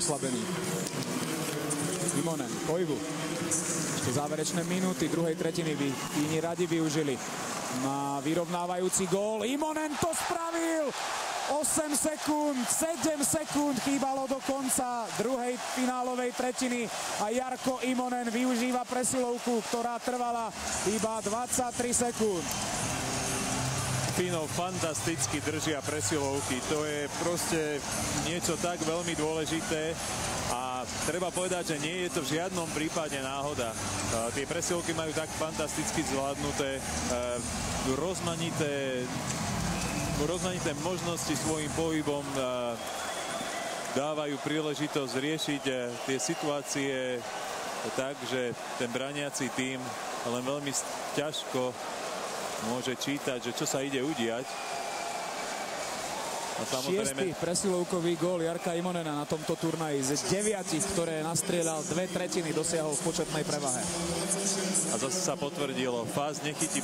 oslabený. Imonen, Koivu. Ešte záverečné minúty druhej tretiny by Fíni radi využili na vyrovnávajúci gól. Imonen to spravil! 8 sekúnd, 7 sekúnd chýbalo do konca druhej finálovej tretiny a Jarko Imonen využíva presilovku, ktorá trvala iba 23 sekúnd. Fínov fantasticky držia presilovky. To je proste niečo tak veľmi dôležité a treba povedať, že nie je to v žiadnom prípade náhoda. Tie presilovky majú tak fantasticky zvládnuté, rozmanité možnosti svojím pohybom dávajú príležitosť riešiť tie situácie tak, že ten braniaci tím len veľmi ťažko môže čítať, že čo sa ide udiať. A samozrejme... 6. presilovkový gól Jarka Imonena na tomto turnaji z 9, ktoré nastrieľal 2/3, dosiahol v početnej prevahe. A zase sa potvrdilo, Fás nechytí